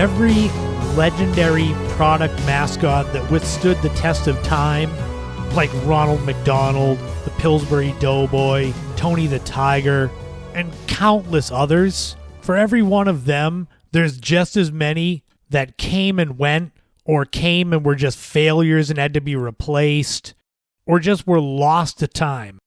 every legendary product mascot that withstood the test of time, like Ronald McDonald, the Pillsbury Doughboy, Tony the Tiger, and countless others, for every one of them, there's just as many that came and went, or came and were just failures and had to be replaced, or just were lost to time.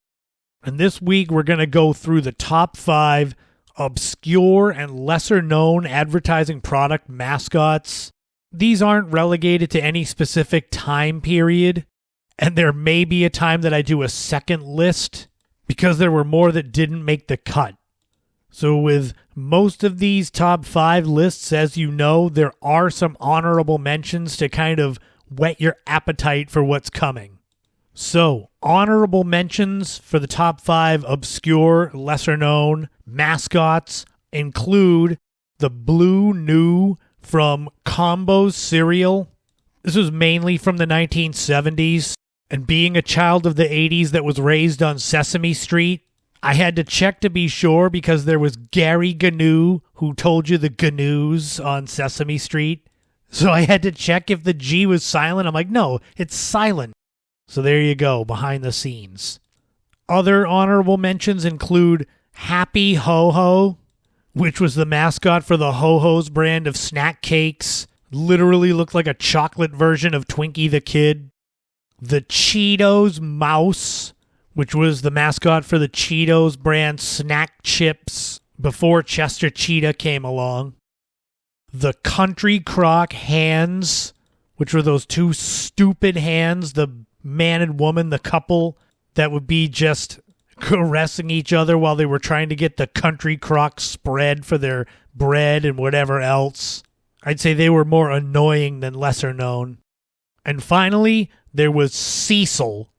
And this week we're going to go through the top 5 obscure and lesser-known advertising product mascots. These aren't relegated to any specific time period, and there may be a time that I do a second list, because there were more that didn't make the cut. So with most of these top 5 lists, as you know, there are some honorable mentions to kind of whet your appetite for what's coming. So, honorable mentions for the top 5 obscure, lesser-known mascots include the Blue New from Combo's cereal. This was mainly from the 1970s, and being a child of the 80s that was raised on Sesame Street, I had to check to be sure because there was Gary Gnu who told you the GNUs on Sesame Street. So I had to check if the G was silent. I'm like, no, it's silent. So there you go, behind the scenes. Other honorable mentions include Happy Ho-Ho, which was the mascot for the Ho-Ho's brand of snack cakes. Literally looked like a chocolate version of Twinkie the Kid. The Cheetos Mouse, which was the mascot for the Cheetos brand snack chips before Chester Cheetah came along. The Country Crock Hands, which were those two stupid hands, the man and woman, the couple that would be just caressing each other while they were trying to get the Country Crock spread for their bread and whatever else. I'd say they were more annoying than lesser known. And finally, there was Cecil,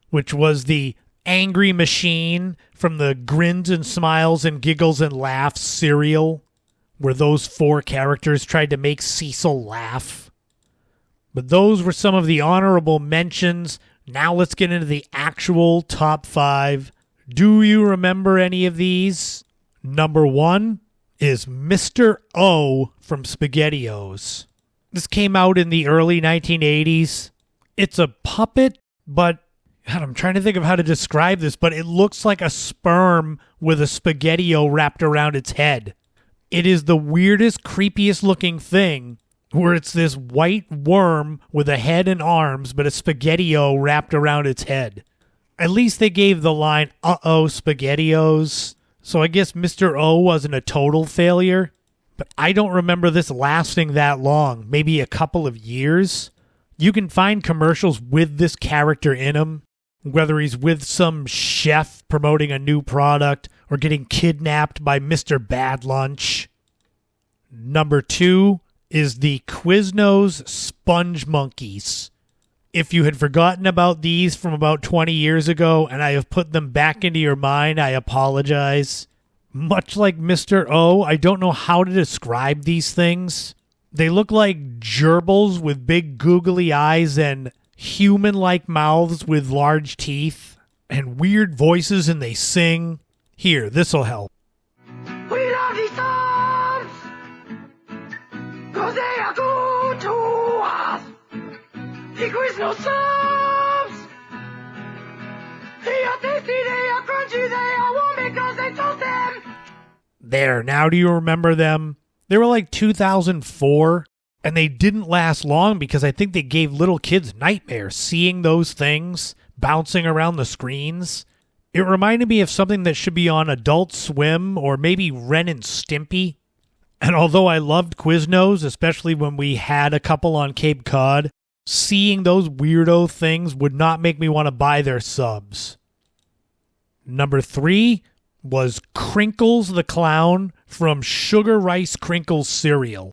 which was the angry machine from the Grins and Smiles and Giggles and Laughs cereal, where those 4 characters tried to make Cecil laugh. But those were some of the honorable mentions. Now let's get into the actual top 5. Do you remember any of these? Number 1 is Mr. O from SpaghettiOs. This came out in the early 1980s. It's a puppet, but God, I'm trying to think of how to describe this, but it looks like a sperm with a Spaghetti-O wrapped around its head. It is the weirdest, creepiest looking thing, where it's this white worm with a head and arms, but a Spaghetti-O wrapped around its head. At least they gave the line, "Uh-oh, SpaghettiOs." So I guess Mr. O wasn't a total failure, but I don't remember this lasting that long, maybe a couple of years. You can find commercials with this character in them, whether he's with some chef promoting a new product or getting kidnapped by Mr. Bad Lunch. Number 2 is the Quiznos Spongmonkeys. If you had forgotten about these from about 20 years ago and I have put them back into your mind, I apologize. Much like Mr. O, I don't know how to describe these things. They look like gerbils with big googly eyes and human-like mouths with large teeth and weird voices, and they sing. Here, this'll help. We love these songs, 'cause they are good to us. The Quiznos subs, they are tasty, they are crunchy, they are warm because they toast them. There, now do you remember them? They were like 2004, and they didn't last long because I think they gave little kids nightmares seeing those things bouncing around the screens. It reminded me of something that should be on Adult Swim or maybe Ren and Stimpy. And although I loved Quiznos, especially when we had a couple on Cape Cod, seeing those weirdo things would not make me want to buy their subs. Number 3 was Krinkles the Clown from Sugar Rice Krinkles cereal.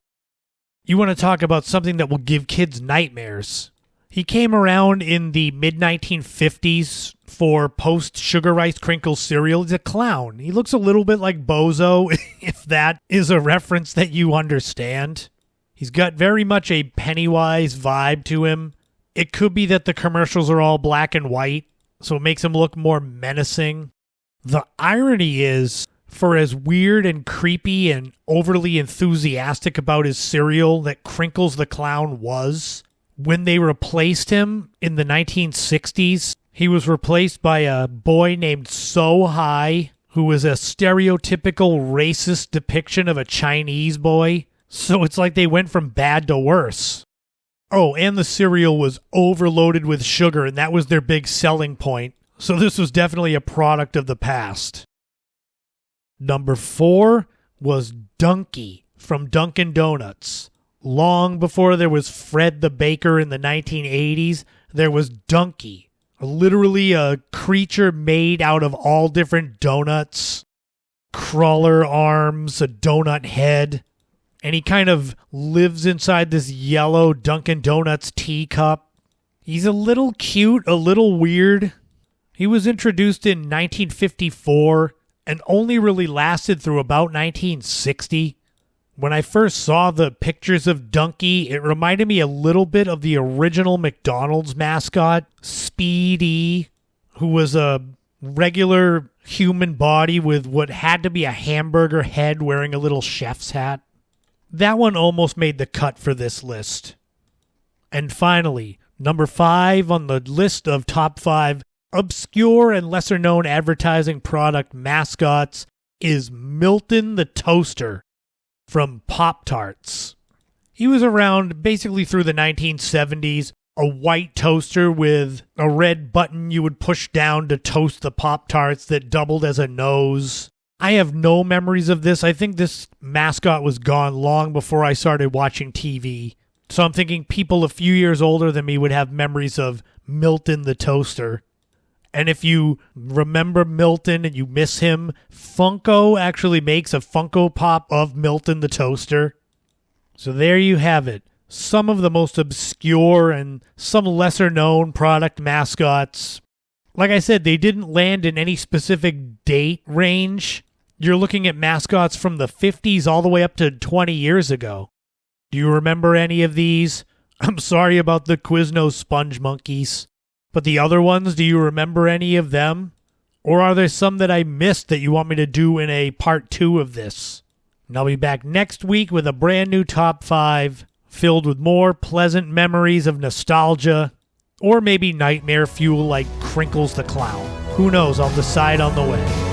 You want to talk about something that will give kids nightmares. He came around in the mid-1950s for post-Sugar Rice Krinkles cereal. He's a clown. He looks a little bit like Bozo, if that is a reference that you understand. He's got very much a Pennywise vibe to him. It could be that the commercials are all black and white, so it makes him look more menacing. The irony is, For as weird and creepy and overly enthusiastic about his cereal that Krinkles the Clown was, when they replaced him in the 1960s, he was replaced by a boy named So High, who was a stereotypical racist depiction of a Chinese boy. So it's like they went from bad to worse. Oh, and the cereal was overloaded with sugar, and that was their big selling point. So this was definitely a product of the past. Number 4 was Dunkie from Dunkin' Donuts. Long before there was Fred the Baker in the 1980s, there was Dunkie. Literally a creature made out of all different donuts. Crawler arms, a donut head. And he kind of lives inside this yellow Dunkin' Donuts teacup. He's a little cute, a little weird. He was introduced in 1954 and only really lasted through about 1960. When I first saw the pictures of Dunkie, it reminded me a little bit of the original McDonald's mascot, Speedy, who was a regular human body with what had to be a hamburger head wearing a little chef's hat. That one almost made the cut for this list. And finally, number 5 on the list of top 5 obscure and lesser-known advertising product mascots is Milton the Toaster from Pop-Tarts. He was around basically through the 1970s, a white toaster with a red button you would push down to toast the Pop-Tarts that doubled as a nose. I have no memories of this. I think this mascot was gone long before I started watching TV. So I'm thinking people a few years older than me would have memories of Milton the Toaster. And if you remember Milton and you miss him, Funko actually makes a Funko Pop of Milton the Toaster. So there you have it. Some of the most obscure and some lesser known product mascots. Like I said, they didn't land in any specific date range. You're looking at mascots from the 50s all the way up to 20 years ago. Do you remember any of these? I'm sorry about the Quiznos Spongmonkeys. But the other ones, do you remember any of them? Or are there some that I missed that you want me to do in a part 2 of this? And I'll be back next week with a brand new top 5 filled with more pleasant memories of nostalgia or maybe nightmare fuel like Krinkles the Clown. Who knows? I'll decide on the way.